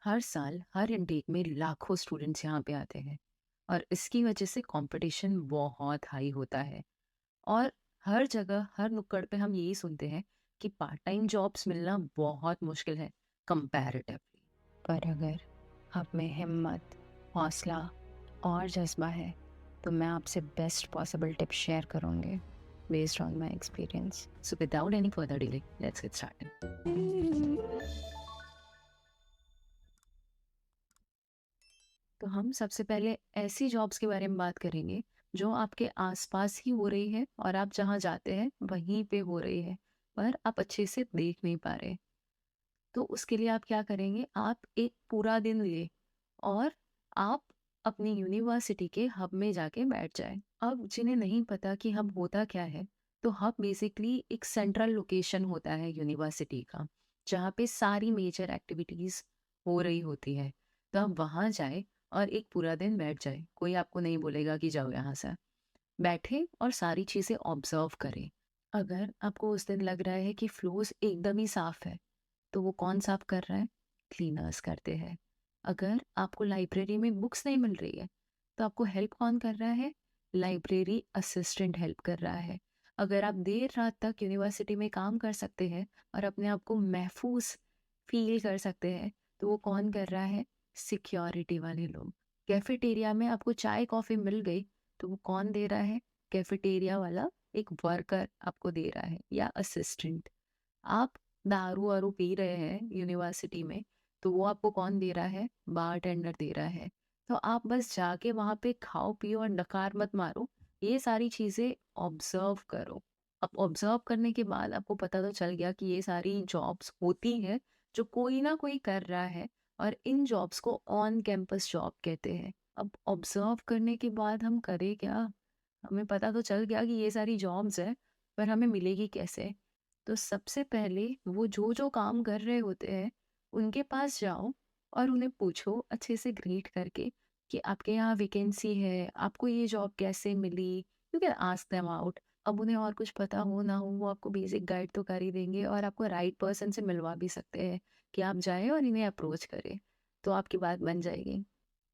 हर साल हर इनटेक में लाखों स्टूडेंट्स यहाँ पे आते हैं और इसकी वजह से कंपटीशन बहुत हाई होता है। और हर जगह हर नुक्कड़ पे हम यही सुनते हैं कि पार्ट टाइम जॉब्स मिलना बहुत मुश्किल है कंपैरेटिवली। पर अगर आप में हिम्मत, हौसला और जज्बा है तो मैं आपसे बेस्ट पॉसिबल टिप्स शेयर करूँगी based on my experience. So without any further delay let's get started. तो हम सबसे पहले ऐसी जॉब्स के बारे में बात करेंगे जो आपके आसपास ही हो रही है और आप जहाँ जाते हैं वहीं पे हो रही है, पर आप अच्छे से देख नहीं पा रहे। तो उसके लिए आप क्या करेंगे, आप एक पूरा दिन ले और आप अपनी यूनिवर्सिटी के हब में जाके बैठ जाए। अब जिन्हें नहीं पता कि हब होता क्या है, तो हब बेसिकली एक सेंट्रल लोकेशन होता है यूनिवर्सिटी का, जहाँ पे सारी मेजर एक्टिविटीज हो रही होती है। तो आप वहाँ जाए और एक पूरा दिन बैठ जाए, कोई आपको नहीं बोलेगा कि जाओ यहाँ से। बैठे और सारी चीज़ें ऑब्जर्व करें। अगर आपको उस दिन लग रहा है कि फ्लोर्स एकदम ही साफ है, तो वो कौन साफ कर रहा है? क्लीनर्स करते हैं। अगर आपको लाइब्रेरी में बुक्स नहीं मिल रही है, तो आपको हेल्प कौन कर रहा है? लाइब्रेरी असिस्टेंट हेल्प कर रहा है। अगर आप देर रात तक यूनिवर्सिटी में काम कर सकते हैं और अपने आप को महफूज फील कर सकते हैं, तो वो कौन कर रहा है? सिक्योरिटी वाले लोग। कैफेटेरिया में आपको चाय कॉफ़ी मिल गई, तो वो कौन दे रहा है? कैफेटेरिया वाला एक वर्कर आपको दे रहा है या असिस्टेंट। आप दारू वारू पी रहे हैं यूनिवर्सिटी में, तो वो आपको कौन दे रहा है? बारटेंडर दे रहा है। तो आप बस जाके वहाँ पे खाओ पियो और डकार मत मारो, ये सारी चीज़ें ऑब्जर्व करो। अब ऑब्जर्व करने के बाद आपको पता तो चल गया कि ये सारी जॉब्स होती हैं जो कोई ना कोई कर रहा है, और इन जॉब्स को ऑन कैंपस जॉब कहते हैं। अब ऑब्जर्व करने के बाद हम करें क्या? हमें पता तो चल गया कि ये सारी जॉब्स हैं, पर हमें मिलेगी कैसे? तो सबसे पहले वो जो काम कर रहे होते हैं उनके पास जाओ और उन्हें पूछो अच्छे से ग्रीट करके कि आपके यहाँ वैकेंसी है, आपको ये जॉब कैसे मिली। You can ask them out. अब उन्हें और कुछ पता हो ना हो, वो आपको बेसिक गाइड तो कर ही देंगे और आपको राइट पर्सन से मिलवा भी सकते हैं कि आप जाएं और इन्हें अप्रोच करें, तो आपकी बात बन जाएगी।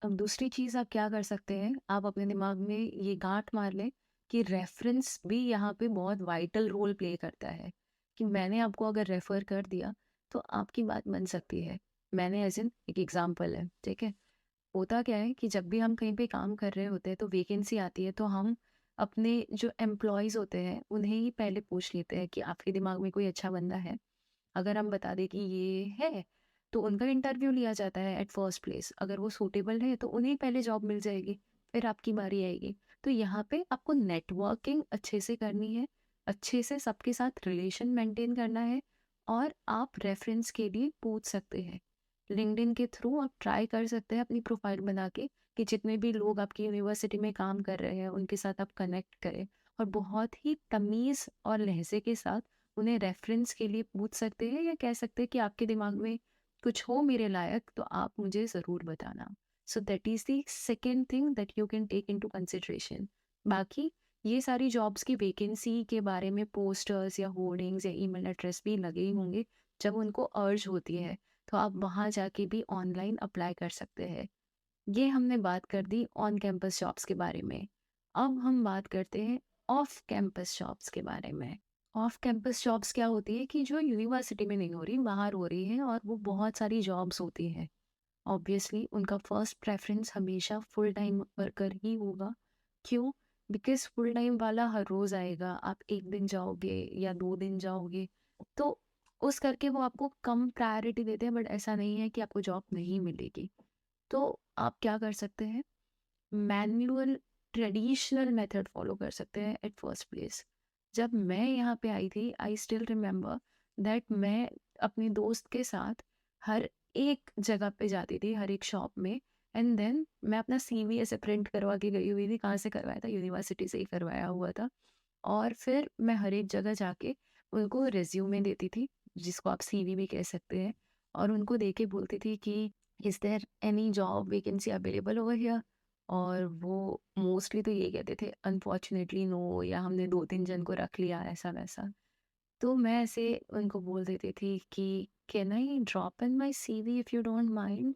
अब दूसरी चीज़ आप क्या कर सकते हैं, आप अपने दिमाग में ये गांठ मार लें कि रेफरेंस भी यहाँ पे बहुत वाइटल रोल प्ले करता है। कि मैंने आपको अगर रेफर कर दिया तो आपकी बात बन सकती है। मैंने एज इन एक एग्जांपल है, ठीक है। होता क्या है कि जब भी हम कहीं पे काम कर रहे होते हैं तो वैकेंसी आती है, तो हम अपने जो एम्प्लॉयज़ होते हैं उन्हें ही पहले पूछ लेते हैं कि आपके दिमाग में कोई अच्छा बंदा है। अगर हम बता दें कि ये है, तो उनका इंटरव्यू लिया जाता है एट फर्स्ट प्लेस। अगर वो सूटेबल है तो उन्हें पहले जॉब मिल जाएगी, फिर आपकी बारी आएगी। तो यहाँ पे आपको नेटवर्किंग अच्छे से करनी है, अच्छे से सबके साथ रिलेशन मेंटेन करना है, और आप रेफरेंस के लिए पूछ सकते हैं। लिंक्डइन के थ्रू आप ट्राई कर सकते हैं अपनी प्रोफाइल बना के कि जितने भी लोग आपकी यूनिवर्सिटी में काम कर रहे हैं उनके साथ आप कनेक्ट करें, और बहुत ही तमीज़ और लहजे के साथ उन्हें रेफरेंस के लिए पूछ सकते हैं, या कह सकते हैं कि आपके दिमाग में कुछ हो मेरे लायक तो आप मुझे ज़रूर बताना। So that is the second thing that you can take into consideration. बाकी ये सारी जॉब्स की वैकेंसी के बारे में पोस्टर्स या होर्डिंग्स या ईमेल एड्रेस भी लगे ही होंगे। जब उनको अर्ज होती है तो आप वहाँ जाके भी ऑनलाइन अप्लाई कर सकते हैं। ये हमने बात कर दी ऑन कैंपस जॉब्स के बारे में। अब हम बात करते हैं ऑफ कैंपस जॉब्स के बारे में। ऑफ कैंपस जॉब्स क्या होती है कि जो यूनिवर्सिटी में नहीं हो रही, बाहर हो रही है, और वो बहुत सारी जॉब्स होती हैं। ऑब्वियसली उनका फर्स्ट प्रेफरेंस हमेशा फुल टाइम वर्कर ही होगा। क्यों? बिकॉज फुल टाइम वाला हर रोज़ आएगा, आप एक दिन जाओगे या 2 दिन जाओगे, तो उस करके वो आपको कम प्रायोरिटी देते हैं, बट ऐसा नहीं है कि आपको जॉब नहीं मिलेगी। तो आप क्या कर सकते हैं, मैनुअल ट्रेडिशनल मेथड फॉलो कर सकते हैं एट फर्स्ट प्लेस। जब मैं यहाँ पे आई थी, आई स्टिल रिमेम्बर दैट मैं अपने दोस्त के साथ हर एक जगह पे जाती थी, हर एक शॉप में। एंड देन मैं अपना सीवी ऐसे प्रिंट करवा के गई हुई थी। कहाँ से करवाया था? यूनिवर्सिटी से ही करवाया हुआ था। और फिर मैं हर एक जगह जाके उनको रिज्यूमे देती थी, जिसको आप सीवी भी कह सकते हैं, और उनको दे के बोलती थी कि is there any job vacancy available over here? और वो मोस्टली तो ये कहते थे अनफॉर्चुनेटली नो, या हमने 2-3 जन को रख लिया, ऐसा वैसा। तो मैं ऐसे उनको बोल देती थी कि can I drop in my CV if you don't mind?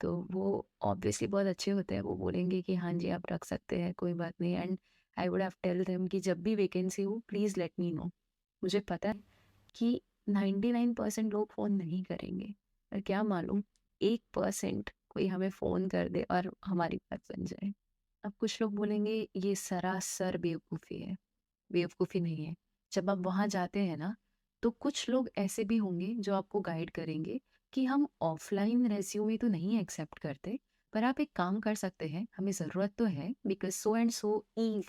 तो वो ऑब्वियसली बहुत अच्छे होते हैं, वो बोलेंगे कि हाँ जी, आप रख सकते हैं, कोई बात नहीं। And I would have tell them कि जब भी वैकेंसी हो प्लीज़ लेट मी नो। मुझे पता है कि 99% लोग फ़ोन नहीं करेंगे, पर क्या मालूम 1% कोई हमें फ़ोन कर दे और हमारी बात बन जाए। अब कुछ लोग बोलेंगे ये सरासर बेवकूफ़ी है। बेवकूफ़ी नहीं है। जब आप वहाँ जाते हैं ना, तो कुछ लोग ऐसे भी होंगे जो आपको गाइड करेंगे कि हम ऑफ़लाइन रेज़्यूमे तो नहीं एक्सेप्ट करते, पर आप एक काम कर सकते हैं, हमें ज़रूरत तो है बिकॉज़ सो एंड सो ईव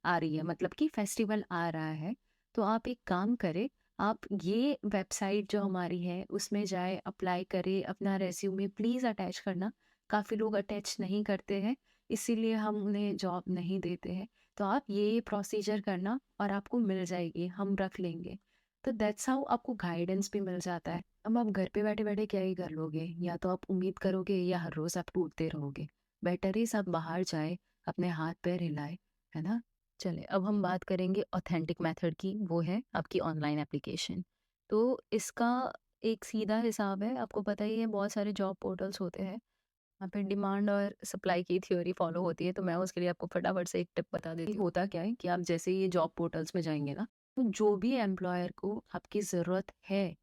आ रही है, मतलब कि फेस्टिवल आ रहा है। तो आप एक काम करें, आप ये वेबसाइट जो हमारी है उसमें जाएँ, अप्लाई करें, अपना रेज़्यूमे प्लीज़ अटैच करना। काफ़ी लोग अटैच नहीं करते हैं, इसीलिए हम उन्हें जॉब नहीं देते हैं। तो आप ये प्रोसीजर करना और आपको मिल जाएगी, हम रख लेंगे। तो दैट्स हाउ आपको गाइडेंस भी मिल जाता है। अब आप घर पे बैठे-बैठे क्या ही कर लोगे? या तो आप उम्मीद करोगे या हर रोज़ आप टूटते रहोगे। बेटर इज़ आप बाहर जाएँ, अपने हाथ-पैर हिलाएँ, है ना? चलिए, अब हम बात करेंगे ऑथेंटिक मेथड की, वो है आपकी ऑनलाइन एप्लीकेशन। तो इसका एक सीधा हिसाब है, आपको पता ही है बहुत सारे जॉब पोर्टल्स होते हैं। वहाँ पे डिमांड और सप्लाई की थ्योरी फॉलो होती है, तो मैं उसके लिए आपको फटाफट से एक टिप बता देती हूँ। होता क्या है कि आप जैसे ही ये जॉब पोर्टल्स में जाएंगे ना, तो जो भी एम्प्लॉयर को आपकी ज़रूरत है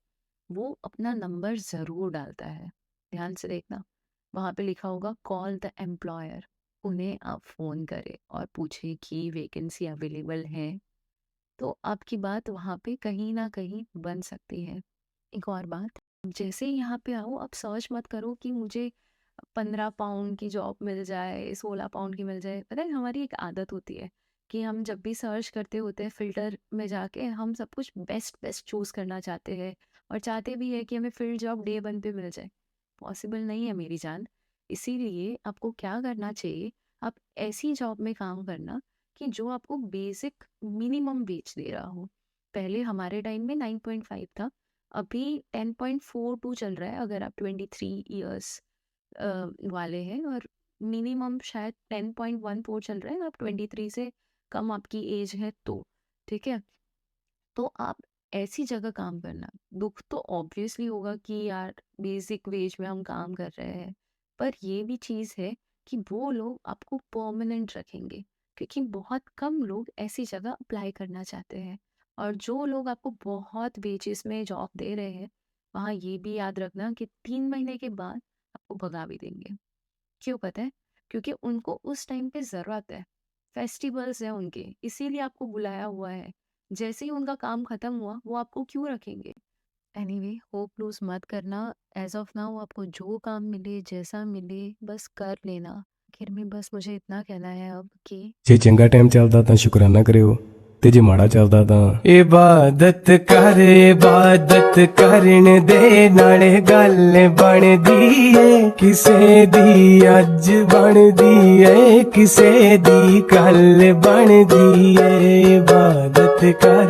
वो अपना नंबर ज़रूर डालता है। ध्यान से देखना, वहाँ पे लिखा होगा कॉल द एम्प्लॉयर। उन्हें आप फ़ोन करें और पूछें कि वैकेंसी अवेलेबल है, तो आपकी बात वहाँ पे कहीं ना कहीं बन सकती है। एक और बात, जैसे ही यहाँ पे आओ आप सर्च मत करो कि मुझे 15 पाउंड की जॉब मिल जाए, 16 पाउंड की मिल जाए। पता है हमारी एक आदत होती है कि हम जब भी सर्च करते होते हैं फिल्टर में जाके हम सब कुछ बेस्ट बेस्ट चूज करना चाहते हैं और चाहते भी है कि हमें फील्ड जॉब डे 1 पे मिल जाए। पॉसिबल नहीं है मेरी जान। इसीलिए आपको क्या करना चाहिए, आप ऐसी जॉब में काम करना कि जो आपको बेसिक मिनिमम वेज दे रहा हो। पहले हमारे टाइम में 9.5 था, अभी 10.42 चल रहा है अगर आप 23 इयर्स वाले हैं, और मिनिमम शायद 10.14 चल रहा है आप 23 से कम आपकी एज है तो। ठीक है, तो आप ऐसी जगह काम करना। दुख तो ऑब्वियसली होगा कि यार बेसिक वेज में हम काम कर रहे हैं, पर ये भी चीज़ है कि वो लोग आपको परमानेंट रखेंगे, क्योंकि बहुत कम लोग ऐसी जगह अप्लाई करना चाहते हैं। और जो लोग आपको बहुत वेजेस में जॉब दे रहे हैं, वहाँ ये भी याद रखना कि 3 महीने के बाद आपको भगा भी देंगे। क्यों पता है? क्योंकि उनको उस टाइम पे ज़रूरत है, फेस्टिवल्स हैं उनके, इसीलिए आपको बुलाया हुआ है। जैसे ही उनका काम खत्म हुआ, वो आपको क्यों रखेंगे? एनीवे, होप लूज़ मत करना। एज़ ऑफ नाउ आपको जो काम मिले, जैसा मिले, बस कर लेना। आखिर में बस मुझे इतना कहना है अब कि जे चंगा टाइम चलदा तां शुकराना करियो, ते जे माड़ा चलदा तां इबादत करन दे नाले गल बनदी ए, किसे दी अज बनदी ए, किसे दी कल बनदी ए। इबादत कर।